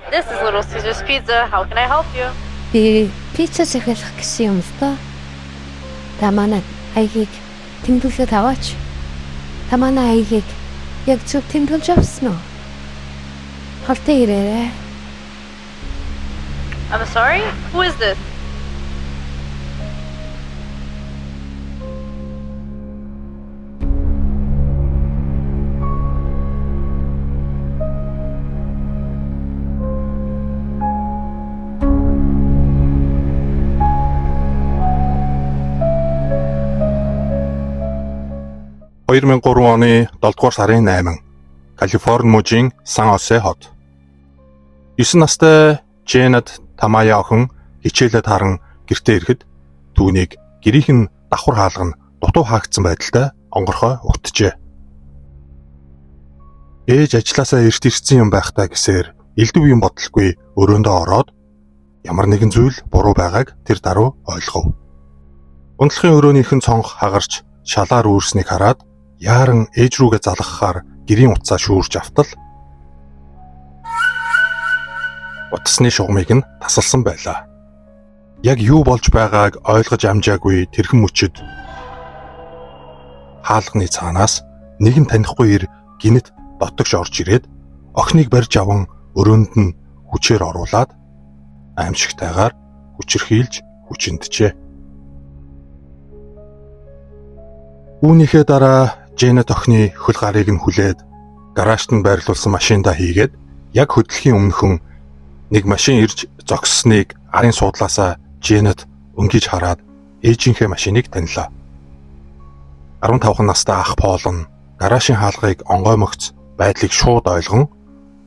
This is Little Caesars Pizza. How can I help you? Би пицца захиалах гэсэн юм л доо. Та манай аягийг тэмдэглээд аваач. Та манай аягийг яг зөв тэмдэглэж авсан уу? Хортон ирээрэй. I'm sorry? Who is this? оны 7 дугаар сарын 8 Калифорни мужийн Сан Хосе хот. 9 настай Дженет Тамая охин хичээлээд харан гэртээ ирэхэд түүнийг гэрийнхэн давхар хаалга нь дутуу хаагдсан байдалтай онгорхой угтжээ. Ээж ажилласаа эрт ирсэн юм байхтаа гэсээр элдв юм бодлогүй өрөөндөө ороод ямар нэгэн зүйл буруу байгааг тэр даруй ойлгов. Унтлахын өрөөнийхэн цонх хагарч шалаар үүрснийг хараад яаран ээж рүүгээ залгахаар гэрийн утсаа шүүрж автал утасны шугамыг нь тасалсан байлаа. Яг юу болж байгааг ойлгож амжаагүй тэрхэн мөчөд хаалганы цаанаас нэгэн танихгүй ир гинэт дотогш орж ирээд охиныг барьж аван өрөөнд нь хүчээр оруулаад аимшигтайгаар хүчирхийлж хүчинджээ. Үүнийхээ дараа Дженет охины хөл гарыг нь хүлээд гараажт нь байрлуулсан машиндаа хийгээд яг хөдлөхийн өмнөхөн нэг машин ирж зогссныг арын суудлаасаа Дженет өнгөж хараад ээжийнхээ машиныг танилаа. 15 настай ах Пол нь гараажийн хаалгыг онгой мөгц байдлыг шууд ойлгон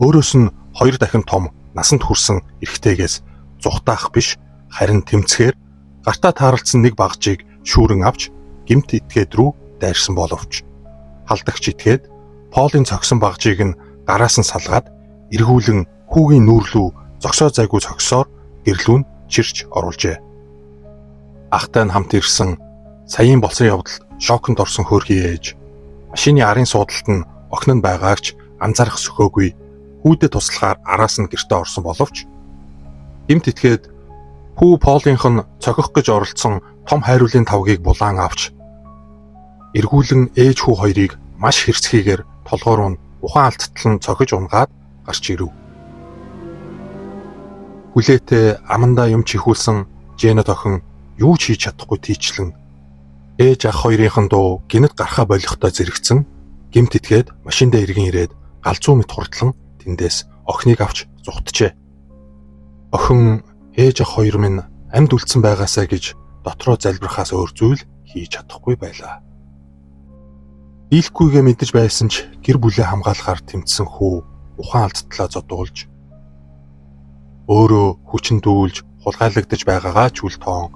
өөрөөс нь 2 дахин том насанд хүрсэн эрэгтэйгээс зүхтаах биш харин тэмцэхээр гартаа тааралцсан нэг багжийг шүүрэн авч гимт итгээд рүү дайрсан боловч халдагч итгээд Полын цогсон багжийг нь гараас нь салгаад эргүүлэн хүүгийн нүүрлүү зогсоо зайгүй цогсоор гэрлүүн чирч оруулжээ. Ахтай нь хамт ирсэн саяын болсон явдалд шоконд орсон хөөрхий ээж машины арын суудалд нь охин нь байгаагч анзаарах сөхөөгүй хүүдэд туслахаар араас нь гэртээ орсон боловч гэмт итгээд хүү Полынх нь цохих гэж оролцсон том хайруулын тавгийг булаан авч эргүүлэн ээж хүү хоёрыг маш хэрцгийгээр толгой руу ухаан алттал нь цохиж унгаад гарч ирэв. Хүлээтэй амандаа юм чихүүлсэн Дженет охин юу ч хийж чадахгүй тийчлэн ээж ах хоёрынхан дуу гинэт гарахаа болохтой зэрэгцэн гэмт итгээд машиндаа эргэн ирээд галзуу мэт хурдлан тэндээс охиныг авч зүхтжээ. Охин ээж ах хоёр минь амьд үлдсэн байгаасаа гэж дотроо залбирахаас өөр зүйл хийж чадахгүй байлаа. Дийлхгүйгээ мэдэж байсан ч гэр бүлээ хамгаалахаар тэмцсэн хүү ухаан алдтлаа зодуулж өөрөө хүчин дүүлж хулгайлагдаж байгаагаа ч үл тоон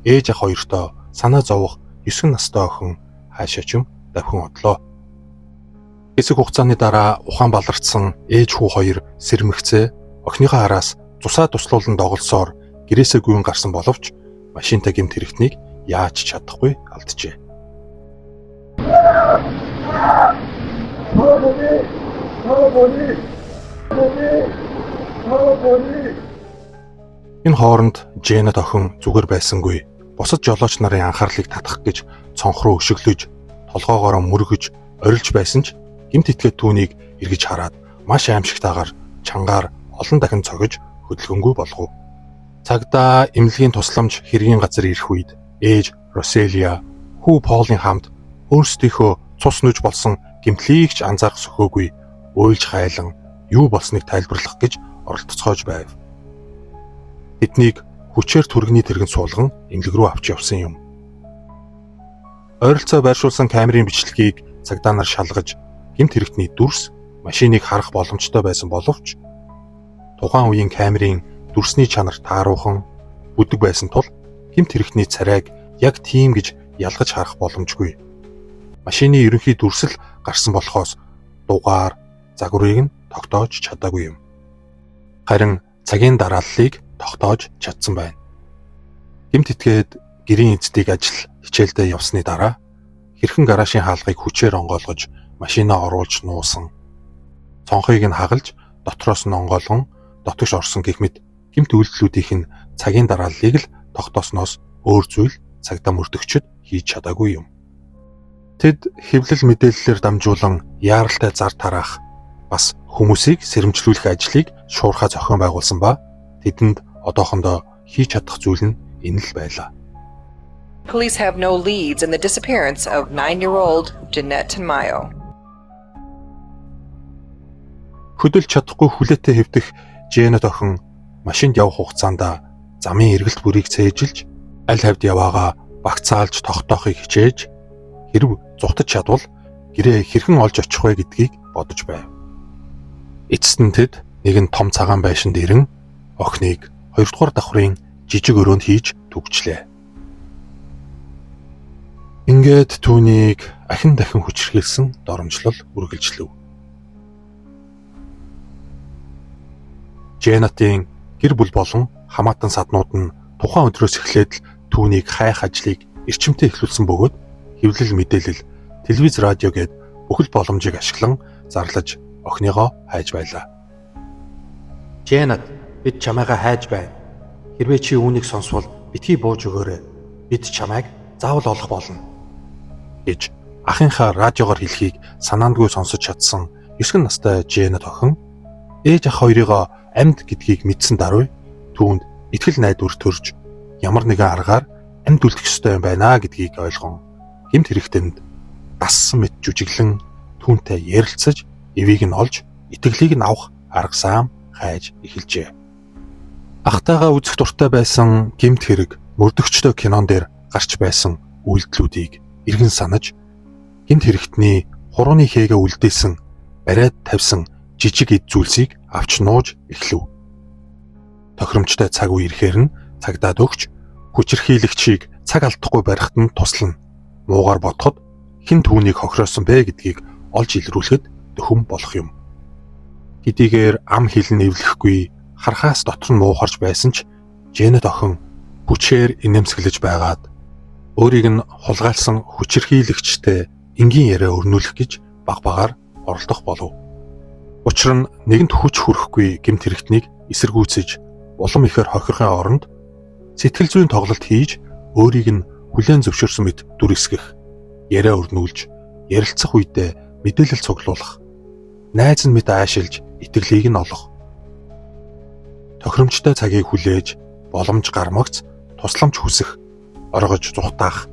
ээж ах хоёртоо санаа зовох 9 настай охин хаашаа ч юм давхин одлоо. Хэсэг хугацааны дараа ухаан баларцсан ээж хүү хоёр сэрмэгцээ охиныхоо араас цусаа туслуулан доголсоор гэрээсээ гүйн гарсан боловч машинтай гэмт хэрэгтнийг яаж чадахгүй алджээ. Энэ хооронд Дженет охин зүгээр байсангүй бусад жолооч нарын анхаарлыг татах гэж цонх руу өшөглөж толгоогоороо мөргөж орилж байсан ч гэмт итгээд түүнийг эргэж хараад маш аимшигтайгаар чангаар олон дахин цогж хөдөлгөнгүй болгов. Цагдаа эмнэлгийн тусламж хэргийн газар ирэх үед ээж Роселия хүү Полын хамт өөрсдийнхөө цус нүж болсон гэмтлийг ч анзаарах сөхөөгүй уйлж хайлан юу болсныг тайлбарлах гэж оролцоож байв. Тэднийг хүчээр түргэний тэргэн суулган эмнэлэг рүү авч явсан юм. Ойролцоо байршуулсан камерын бичлэгийг цагдаа нар шалгаж гэмт хэрэгтний дүрс машиныг харах боломжтой байсан боловч тухайн үеийн камерын дүрсний чанар тааруухан бүдэг байсан тул гэмт хэрэгтний царайг яг тийм гэж ялгаж харах боломжгүй. Машины ерөнхий дүрсэл гарсан болохоос дугаар загварыг нь тогтоож чадаагүй юм. Харин цагийн дарааллыг тогтоож чадсан байна. Гэмт итгээд гэрийн эцдийг ажил хичээлдээ явсны дараа хэрхэн гараажийн хаалгыг хүчээр онгойлгож машинаа оруулж нуусан. Цонхыг нь хагалж дотроос нь онгойлгон дотогш орсон гэх мэт гэмт үйлдэлүүдийнх нь цагийн дарааллыг л тогтоосноос өөр зүйл цагдаа мөрдөгчд хийж чадаагүй юм. Тэд хэвлэл мэдээллээр дамжуулан яаралтай зар тараах, бас хүмүүсийг сэрэмжлүүлэх ажлыг шуурхай зохион байгуулсан ба тэдэнд одоохондоо хийж чадах зүйл нь энэ л байлаа. Police have no leads in the disappearance of 9-year-old Jeanette Tamayo. Хөдөлж чадахгүй хүлээтэй хэвдэх Jeanette охин машинд явах хугацаанд замын эргэлт бүрийг цээжилж аль хавьд яваагаа багцаалж тогтоохыг хичээж хэрв зугтаж чадвал гэрээ хэрхэн олж очих вэ гэдгийг бодож байв. Эцэст нь тэд нэгэн том цагаан байшинд ирэн охиныг 2 дугаар давхрын жижиг өрөөнд хийж түгжлээ. Ингээд түүнийг ахин дахин хүчрхийлсэн доромжлол үргэлжлэв. Jeanette-ийн гэр бүл болон хамаатан саднууд нь тухайн өдрөөс эхлээд л түүнийг хайх ажлыг эрчимтэй эхлүүлсэн бөгөөд хэвлэл мэдээлэл, телевиз, радио гээд бүхэл боломжийг ашиглан зарлаж охиныгоо хайж байлаа. Jeanette, бид чамайгаа хайж байна. Хэрвээ чи үүнийг сонсвол битгий бууж өгөөрэй. Бид чамайг заавал олох болно гэж ахынхаа радиогоор хэлхийг санаандгүй сонсож чадсан 9 настай Jeanette охин ээж ах хоёрыгоо амьд гэдгийг мэдсэн даруй түүнд итгэл найдвар төрж ямар нэгэн аргаар амьд үлдэх ёстой юм байна гэдгийг ойлгон гэмт хэрэгтэнд дассан мэт жүжиглэн түүнтэй ярилцаж эвийг нь олж итгэлийг нь авах арга саам хайж эхэлжээ. Ахтайгаа үзэх дуртай байсан гэмт хэрэг мөрдөгчдөө кинон дээр гарч байсан үйлдэлүүдийг эргэн санаж гэмт хэрэгтний хурууны хээгээ үлдээсэн бариад тавьсан жижиг эд зүйлсийг авч нууж эхлэв. Тохиромжтой цаг үе ирэхээр нь цагдаад өгч хүчирхийлэгчийг цаг алдахгүй барихад нь туслана. Муугаар бодоход хэн түүнийг хохироосон бэ гэдгийг олж илрүүлэхэд дөхөм болох юм. Хэдийгээр ам хилэн эвлэхгүй харахаас дотор нь муухарж байсан ч Jeanette охин хүчээр инээмсэглэж байгаад өөрийг нь хулгайлсан хүчирхийлэгчтэй энгийн яриа өрнүүлэх гэж багаар оролдох болов. Учир нь нэгэнт хүч хүрэхгүй гэмт хэрэгтнийг эсэргүүцэж улам ихээр хохирохын оронд сэтгэл зүйн тоглолт хийж өөрийг нь хүлээн зөвшөөрсөн мэт дүрсгэх, яриа өрнүүлж, ярилцах үедээ мэдээлэл цуглуулах, найз нь мэт аашилж итгэлийг нь олох. Тохиромжтой цагийг хүлээж, боломж гармагц, тусламж хүсэх, оргож зүхтаах,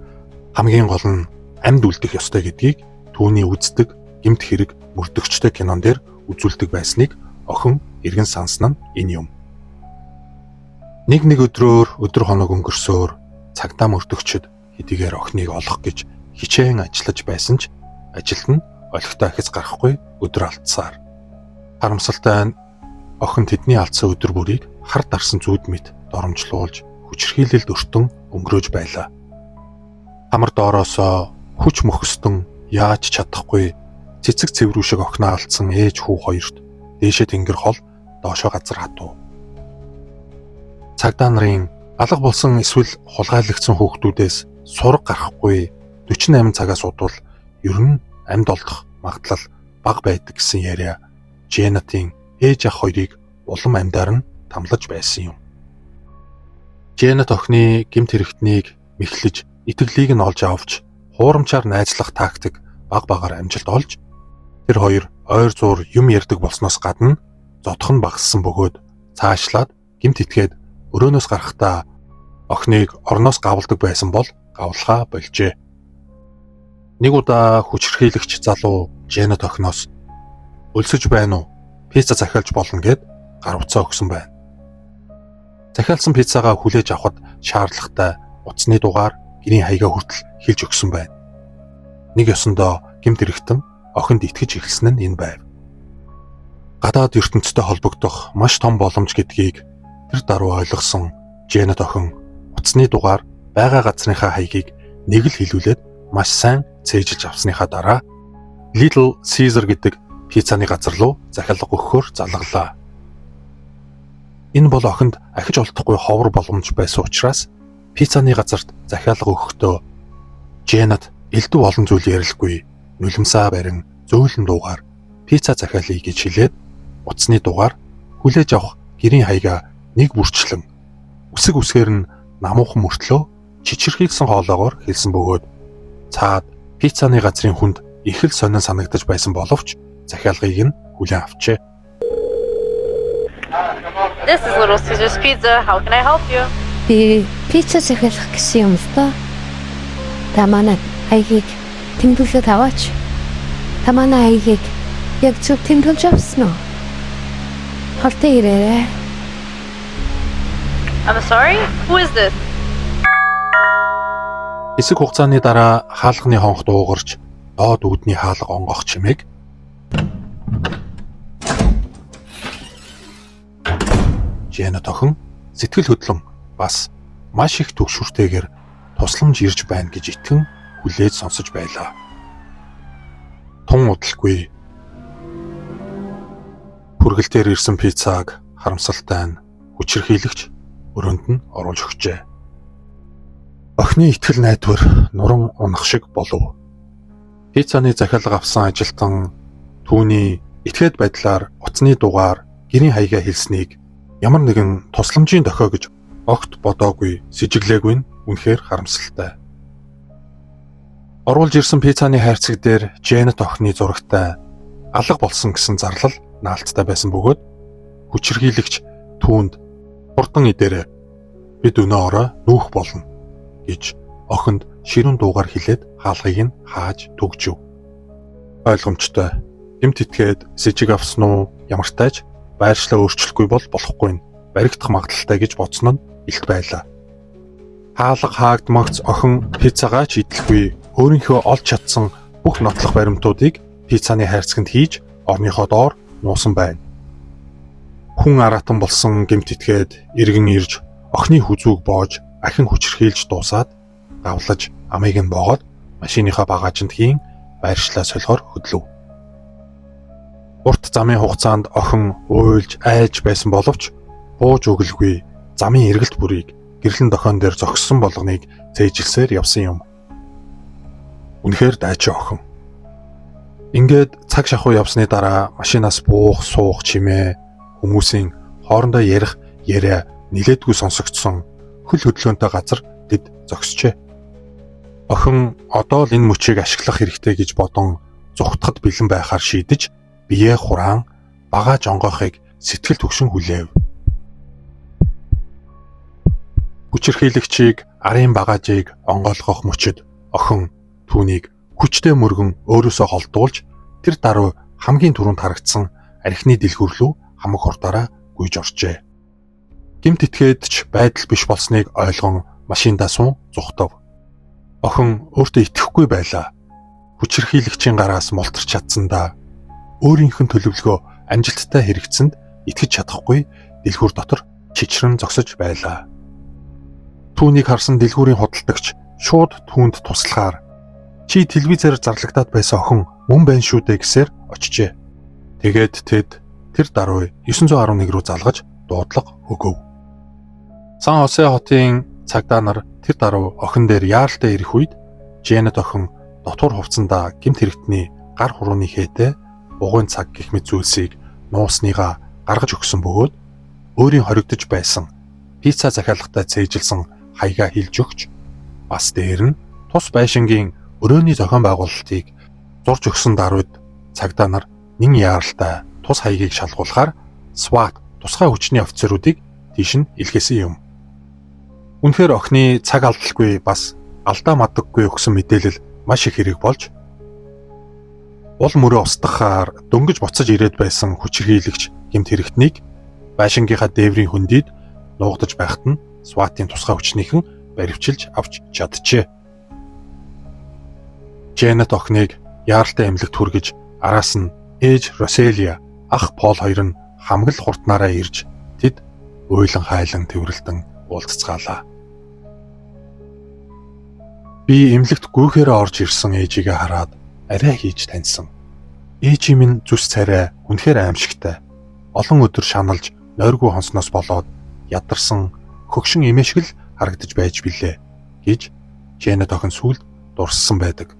хамгийн гол нь амьд үлдэх ёстой гэдгийг түүний үздэг гэмт хэрэг мөрдөгчтэй кинон дээр үзүүлдэг байсныг охин эргэн сансан нь энэ юм. Нэг өдрөөр өдөр хоног өнгөрсөөр цагдаа мөрдөгчд хэдийгээр охиныг олох гэж хичээн ажиллаж байсан ч ажилд нь олигтой ахиц гарахгүй өдөр алдсаар. Харамсалтай нь охин тэдний алдсан өдөр бүрийг хар дарсан зүуд мэт доромжлуулж хүчирхийлэлд өртөн өнгөрөөж байлаа. Хамар доороосоо хүч мөхөстөн яаж чадахгүй цэцэг цэврүү шиг охиноо алдсан ээж хүү хоёрт дээшээ тэнгэр хол доошоо газар хатуу. Цагдаа нарын алга болсон эсвэл хулгайлагдсан хүүхдүүдээс сураг гарахгүй 48 цагаас удвал ер нь амьд олдох магадлал бага байдаг гэсэн яриа Jeanette-ийн ээж ах хоёрыг улам амьдаар нь тамлаж байсан юм. Jeanette охины гэмт хэрэгтнийг мэхлэж итгэлийг нь олж авч хуурамчаар найзлах тактик багаар амжилт олж тэр хоёр ойр зуур юм ярьдаг болсноос гадна зодох нь багассан бөгөөд цаашлаад гэмт итгээд өрөөнөөс гарахдаа охиныг орноос гавладаг байсан бол гавлахаа болжээ. Нэг удаа хүчирхийлэгч залуу Jeanette охиноос өлсөж байна уу? Пицца захиалж болно гэд гар утсаа өгсөн байна. Захиалсан пиццагаа хүлээж авахд шаардлагатай утасны дугаар гэрийн хаягаа хүртэл хэлж өгсөн байна. Нэг ёсондоо гэмт хэрэгтэн охинд итгэж эхэлсэн нь энэ байв. Гадаад ертөнцтэй холбогдох маш том боломж гэдгийг тэр даруй ойлгосон Jeanette охин утасны дугаар байгаа газрынхаа хаягийг нэг л хэлүүлээд маш сайн цээжилж авсныхаа дараа Little Caesar гэдэг пиццаны газар руу захиалга өгөхөөр залглаа. Энэ бол охинд ахиж олдохгүй ховор боломж байсан учраас пиццаны газарт захиалга өгөхдөө Jeanette элдв олон зүйл ярилгүй нулимсаа барин зөөлөн дуугаар пицца захиалъя гэж хэлээд утасны дугаар хүлээж авах гэрийн хаягаа нэг бүрчлэн үсэг үсгээр нь намуухан мөртлөө чичирхийлсэн хоолоогоор хэлсэн бөгөөд цаад пиццаны газрын хүнд их л сонин санагдаж байсан боловч захиалгыг нь хүлээн авчээ. This is Little Caesars Pizza. How can I help you? Би пицца захиалах гэсэн юм л доо. Та манай аягийг тэмдэглээд аваач. Та манай аягийг яг зөв тэмдэглэж авсан уу? Хортон ирээрэй. I'm sorry? Who is this? Хэсэг хугацааны дараа хаалганы хонх дуугарч доод үүдний хаалга онгох чимээг Жена тохин сэтгэл хөдлөн бас маш их төгшүүртэйгээр тусламж ирж байна гэж итгэн хүлээж сонсож байлаа. Тун удалгүй хүргэлтээр ирсэн пиццааг харамсалтай нь хүчирхийлэгч өрөөнд нь оруулж өгчээ. Охины итгэл найдвар нуран унах шиг болов. Пиццаны захиалга авсан ажилтан түүний этгээд байдлаар утасны дугаар гэрийн хаягаа хэлснийг ямар нэгэн тусламжийн дохио гэж огт бодоогүй сэжиглээгүй нь үнэхээр харамсалтай. Оруулж ирсэн пиццаны хайрцаг дээр Жэнет охины зурагтай алга болсон гэсэн зарлал наалттай байсан бөгөөд хүчирхийлэгч түүнд хурдан идээрээ бид өнөө орой нүүх болно гэж охинд ширүүн дуугаар хэлээд хаалгыг нь хааж төгжөв. Ойлгомжтой. Гэмт итгээд сэжиг авсан уу ямартайч байршлаа өөрчлөхгүй бол болохгүй нь баригдах магадaltaй гэж бодсон нь илт байлаа. Хаалга хаагдмагц охин пиццагаа ч идэлгүй өөрийнхөө олж чадсан бүх нотлох баримтуудыг пиццаны хайрцагт хийж орныхоо доор нуусан байна. Хүн аратан болсон гэмт итгээд эргэн ирж охины хүзүүг боож ахин хүчрхийлж дуусаад гавлаж амийг нь боогод машиныхаа багажинд хийн байршлаа солихоор хөдлөв. Урт замын хугацаанд охин уйлж айж байсан боловч бууж өглгүй замын эргэлт бүрийг гэрлэн дохион дээр зогссон болгоныг цээжилсээр явсан юм. Үнэхээр дайчин охин. Ингээд цаг шахуу явсны дараа машинаас буух суух чимээ хүмүүсийн хоорондоо ярих яриа нилээдгүй сонсогдсон хөл хөдлөөнтэй газар тэд зогсчээ. Охин одоо л энэ мөчийг ашиглах хэрэгтэй гэж бодон зүхтахад бэлэн байхаар шийдэж бие хураан багаж онгойхыг сэтгэл түгшин хүлээв. Хүчирхийлэгчийг арын багажийг онгойлгох мөчөд охин түүнийг хүчтэй мөргөн өөрөөсөө холдуулж тэр даруй хамгийн түрүүнд харагдсан архины дэлгүүр рүү хамаг хурдаараа гүйж орчээ. Гэмт итгээд ч байдал биш болсныг ойлгон машиндаа сун зүхтав. Охин өөртөө итгэхгүй байлаа. Хүчирхийлэгчийн гараас мултарч чадсандаа өөрийнх нь төлөвлөгөө амжилттай хэрэгцэнд итгэж чадахгүй дэлгүүр дотор чичрэн зогсож байлаа. Түүнийг харсан дэлгүүрийн худалдагч шууд түүнд туслахаар "Чи телевизээр зарлагдаад байсан охин мөн байна шүү дээ" гэсээр очжээ. Тэгээд тэд тэр даруй 911 рүү залгаж дуудлага өгөв. Сан Хосе хотын цагдаа нар тэр даруй охин дээр яаралтай ирэх үед Жэнет охин дотор хувцсандаа гэмт хэрэгтний гар хурууны хээтэй бугуун цаг гэх мэт зүйлсийг нуусныгаа гаргаж өгсөн бөгөөд өөрийн хоригдож байсан пицца захиалгатай цээжилсэн хаягаа хилж өгч бас дээр нь тус байшингийн өрөөний зохион байгуулалтыг зурж өгсөн даруйд цагдаа нар нэн яаралтай тус хаягийг шалгуулахаар SWAT тусгай хүчний офицеруудыг тийш нь илгээсэн юм. Үнэхээр охины цаг алдалгүй бас алдаа мадаггүй өгсөн мэдээлэл маш их хэрэг болж бол мөрөө устгахаар дөнгөж буцаж ирээд байсан хүчирхийлэгч гэмт хэрэгтнийг байшингийнхаа дээврийн хөндийд нуугдаж байхад нь SWAT-ийн тусгай хүчнийхэн баривчилж авч чаджээ. Жэнет охиныг яаралтай эмнэлэгт хүргэж араас нь ээж Роселия, ах Пол хоёр нь хамаг л хурднаараа ирж тэд уйлан хайлан тэврэлтэн уулзцгаалаа. Би эмнэлэгт гүйхээр орж ирсэн ээжигээ хараад арай хийж таньсан. Ээжийн минь зүс царай үнэхээр аимшигтай. Олон өдөр шаналж нойргүй хонсноос болоод ядарсан хөгшин эмээ шиг л харагдаж байж билээ гэж Жэнет охин сүүлд дурссан байдаг.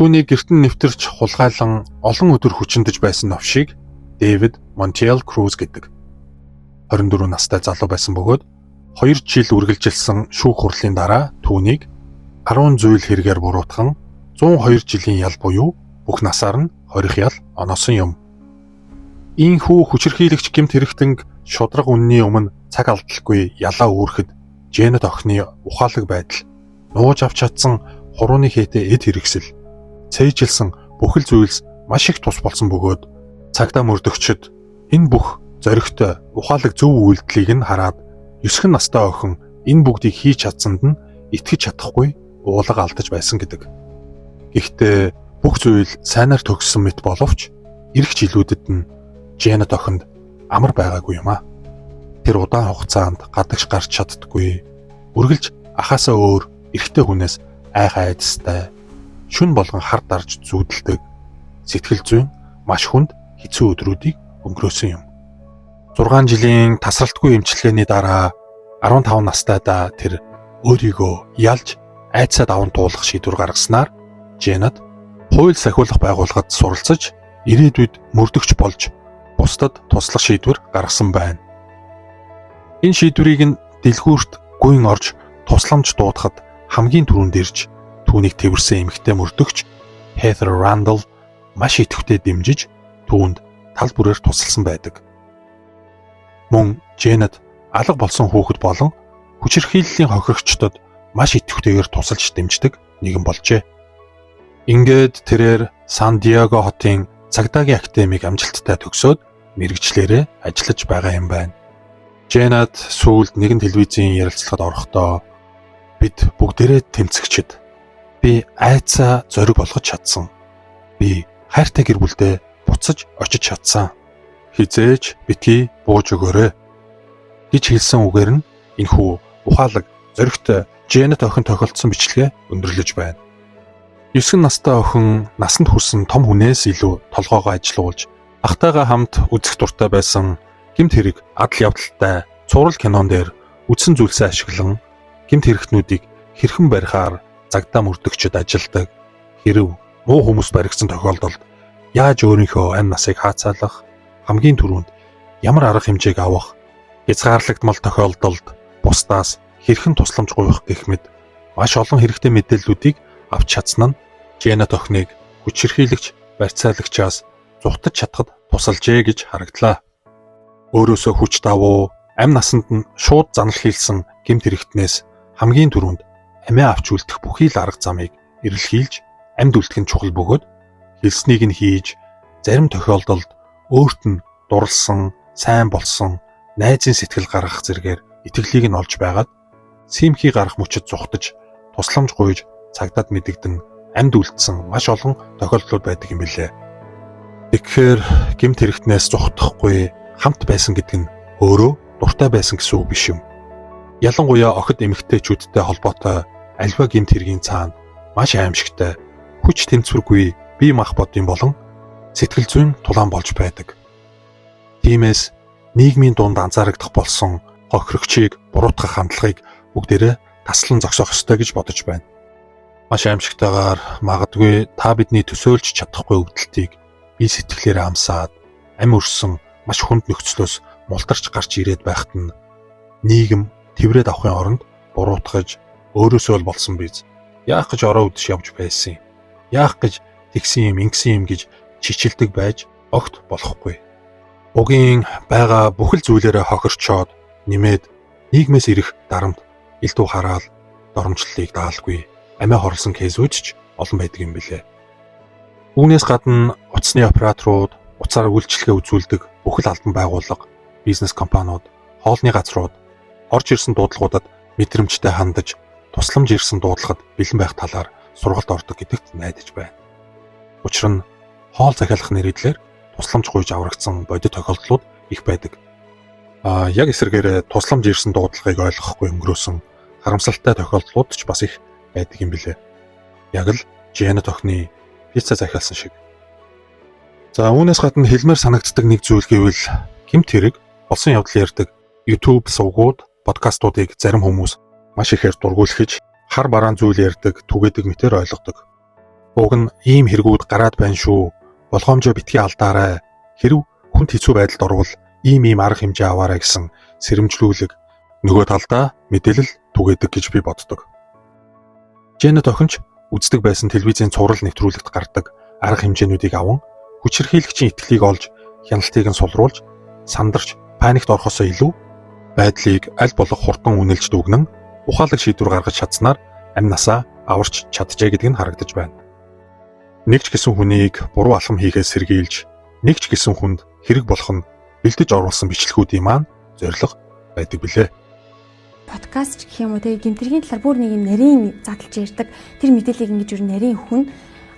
Түүнийг гэртэн нэвтэрч хулгайлан олон өдөр хүчиндэж байсан новшийг Дэвид Монтиэл Круз гэдэг. 24 настай залуу байсан бөгөөд 2 жил үргэлжилсэн шүүх хурлын дараа түүнийг 10 зүйл хэрэгээр буруутган 102 жилийн ял буюу бүх насаар нь хорих ял оноосон юм. Ийхүү хүчирхийлэгч гэмт хэрэгтэнг шудраг үнний өмнө цаг алдалгүй ялаа үүрэхэд Жэнет охины ухаалаг байдал, нууж авч чадсан хурууны хээтэй эд хэрэгсэл, цээжилсэн бүхэл зүйлс маш их тус болсон бөгөөд цагдаа мөрдөгчд энэ бүх зоригтой ухаалаг зөв үйлдэлийг нь хараад 9 настай охин энэ бүгдийг хийж чадсанд нь итгэж чадахгүй уулга алдаж байсан гэдэг. Гэхдээ бүх зүйл сайнаар төгссөн мэт боловч ирэх жилүүдэд нь Жэнет охинд амар байгаагүй юм а. Тэр удаан хугацаанд гадагш гарч чаддаггүй, үргэлж ахаасаа өөр эрэгтэй хүнээс айхаа айдастай, шүн болгон хар дарж зүүдэлдэг, сэтгэл зүйн маш хүнд хэцүү өдрүүдийг өнгөрөөсөн юм. 6 жилийн тасралтгүй эмчилгээний дараа 15 настайдаа тэр өөрийгөө ялж айцаа даван туулах шийдвэр гаргаснаар Жэнет хууль сахиулах байгууллагад суралцаж ирээдүйд мөрдөгч болж бусдад туслах шийдвэр гаргасан байна. Энэ шийдвэрийг нь дэлгүүрт гүйн орж тусламж дуудахад хамгийн түрүүнд ирж түүнийг тэрсэн эмэгтэй мөрдөгч Heather Randall маш идэвхтэй дэмжиж түүнд тал бүрээр тусалсан байдаг. Мөн Жэнет алга болсон хүүхэд болон хүчирхийллийн хохирогчдод маш идэвхтэйгээр тусалж дэмждэг нэгэн болжээ. Ингээд тэрээр Сан Диего хотын цагдаагийн академиг амжилттай төгсөөд мэрэгчлэрээ ажиллаж байгаа юм байна. Жэнет сүүлд нэгэн телевизийн ярилцлагад орохдоо бид бүгдээрээ тэмцэгчд. Би айцаа зориг болгож чадсан. Би хайртай гэр бүлдээ буцаж очиж чадсан. Хизээж битгий бууж өгөөрэй гэж хэлсэн үгээр нь энэхүү ухаалаг зоригтой Жэнет охин тохиолдсон бичлэгээ өндөрлөж байна. 9 настай охин насанд хүрсэн том хүнээс илүү толгоогоо ажилуулж ахтайгаа хамт үзэх дуртай байсан гэмт хэрэг адал явдалтай цуврал кинон дээр үдсэн зүйлсээ ашиглан гэмт хэрэгтнүүдийг хэрхэн барихаар цагдаа мөрдөгчд ажилдаг. Хэрв муу хүмүүс баригдсан тохиолдолд яаж өөрийнхөө амь насыг хаацаалах, хамгийн түрүүнд ямар арга хэмжээг авах, хязгаарлагдмал тохиолдолд бусдаас хэрхэн тусламж гуйх гэх мэт маш олон хэрэгтэй мэдээллүүдийг авч чадсан нь Жэнет охиныг хүчирхийлэгч барьцаалагчаас зугтаж чадхад тусалжээ гэж харагдлаа. Өөрөөсөө хүч давуу, амь насанд нь шууд занал хийлсэн гэмт хэрэгтнээс хамгийн түрүүнд амиа авч үлдэх бүхий л арга замыг эрэлхийлж амьд үлдэх нь чухал бөгөөд хэлснийг нь хийж, зарим тохиолдолд өөрт нь дурлсан, сайн болсон, найзын сэтгэл гаргах зэргээр итгэлийг нь олж байгаад симхий гарах мөчөд зугтаж, тусламж гуйж цагдаад мэдэгдэн амьд үлдсэн маш олон тохиолдлууд байдаг юм билээ. Тэгэхээр гэмт хэрэгтнээс зугтахгүй хамт байсан гэдэг нь өөрөө дуртай байсан гэсэн үг биш юм. Ялангуяа охид эмэгтэйчүүдтэй холбоотой альва гэмт хэргийн цаана маш аимшигтай, хүч тэмцвэргүй бие махбодын болон сэтгэл зүйн тулаан болж байдаг. Тиймээс нийгмийн дунд анзаарагдах болсон хохирогчийг буруутгах хандлагыг бүгдээрээ таслан зогсоох ёстой гэж бодож байна. Маш аимшигтайгаар магадгүй та бидний төсөөлж чадахгүй өвдөлтийг бие сэтгэлээрээ амсаад амь өрсөн маш хүнд нөхцлөөс мултарч гарч ирээд байхад нь нийгэм тэврээд авахын оронд буруутгаж өөрөөсөө л болсон биз. Яах гэж ороо үдэш явж байсан юм. Яах гэж тэгсэн юм, ингэсэн юм гэж чичилдэг байж огт болохгүй. Угийн байгаа бүхэл зүйлээрээ хохирчоод нэмээд нийгмээс ирэх дарамт элдв хараал доромжллыг даалгүй амиа хорлсон кейсүүд ч олон байдаг юм билээ. Үүнээс гадна утасны операторууд, утсаар үйлчлэгээ үзүүлдэг бүхэл албан байгууллага, бизнес компаниуд, хоолны газрууд орж ирсэн дуудлагуудад мэдрэмжтэй хандаж, тусламж ирсэн дуудлагад бэлэн байх талаар сургалт ордог гэдэгт найдаж байна. Учир нь хоол захиалах нэрийдлэр тусламж гуйж аврагдсан бодит тохиолдлууд их байдаг. Яг эсвэргээр тусламж ирсэн дуудлагыг ойлгохгүй өнгөрөөсөн харамсалтай тохиолдлууд ч бас их байдаг юм билээ. Яг л Жэнет охины пицца захиалсан шиг. За үүнээс гадна хэлмээр санагддаг нэг зүйл гэвэл гэмт хэрэг болсон явдал ярьдаг YouTube сувгууд, подкастуудыг зарим хүмүүс маш ихээр дургуйлахж хар бараан зүйл ярьдаг, түгээдэг мэтээр ойлгодог. Уг нь ийм хэрэгүүд гараад байна шүү. Болгоомжоо битгий алдаарай. Хэрв хүнд хэцүү байдалд орвол ийм арга хэмжээ аваарай гэсэн сэрэмжлүүлэг нөгөө талдаа мэдээлэл түгээдэг гэж би боддог. Жэнэт охинч үздэг байсан телевизийн цуврал нэвтрүүлэгт гардаг арга хэмжээнүүдийг аван хүчирхийлэгчийн итгэлийг олж хяналтыг нь сулруулж сандарч паникт орохосоо илүү байдлыг аль болох хурдан үнэлж дүгнэн ухаалаг шийдвэр гаргаж чадсанаар амь насаа аварч чаджээ гэдэг нь харагдаж байна. Нэг ч гэсэн хүнийг буруу алхам хийхээс сэргийлж, нэг ч гэсэн хүнд хэрэг болох нь бэлдэж оруулсан бичлэгүүдийн маань зорилго байдаг билээ. Подкаст гэх юм уу тэгээ гэмтэргийн талаар бүр нэг юм нарийн задлж ярьдаг. Тэр мэдээллийг ингэж юу нарийн хүн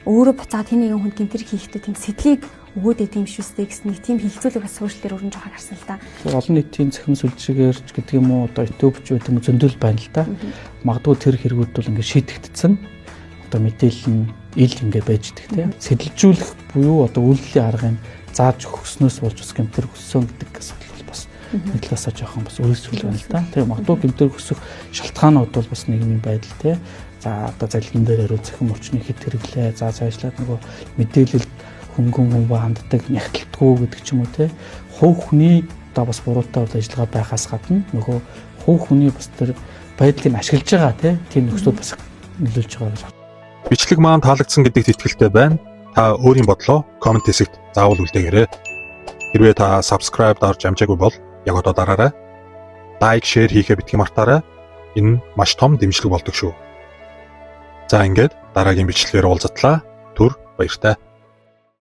өөрөө буцаад тэр нэгэн хүнд гэмтэр хийхдээ тийм сэтлийг өгөөд идэм шүүстэй гэсэн нэг тийм хилцүүлэг бас сошиал дээр өрнж байгаа гарсан л да. Олон нийтийн цахим сүлжээгээрч гэдэг юм уу одоо YouTube ч гэдэг юм зөндөл байна л да. Магадгүй тэр хэрэгүүд бол ингээд шийдэгдсэн. Одоо мэдээлэл нь ил ингээд байж идэх тийм. Сэтэлжүүлэх буюу одоо үйлдэлийн аргыг зааж өгснөөс болж бас гэмтэр өссөн гэдэг асуудал бас мэдлээсээ жоохон бас өөрсдөл байна л да. Тэгээ магадгүй гэмтэр өсөх шалтгаанууд бол бас нийгмийн байдал тийм. За одоо залгин дээр яруу цахим орчны хэд хэрэглээ. За цаашлаад нөгөө мэдээлэл хөнгөн ханддаг нягтлтгүй гэдэг ч юм уу те. Хувь хүний одоо бас буруутай бол ажиллагаа байхаас гадна нөгөө хувь хүний бас тэр байдлыг ашиглаж байгаа те. Тийм нөхцөл бас нөлөөлж байгаа гэж байна. Бичлэг маань таалагдсан гэдэгт итгэлтэй байна. Та өөрийн бодлоо комент хэсэгт заавал үлдээгээрэй. Хэрвээ та subscribe дарж амжаагүй бол яг одоо дараарай. Лайк, шеэр хийхээ битгий мартаарай. Энэ маш том дэмжлэг болдог шүү. За ингээд дараагийн бичлэгээр уулзтлаа. Түр баяртай.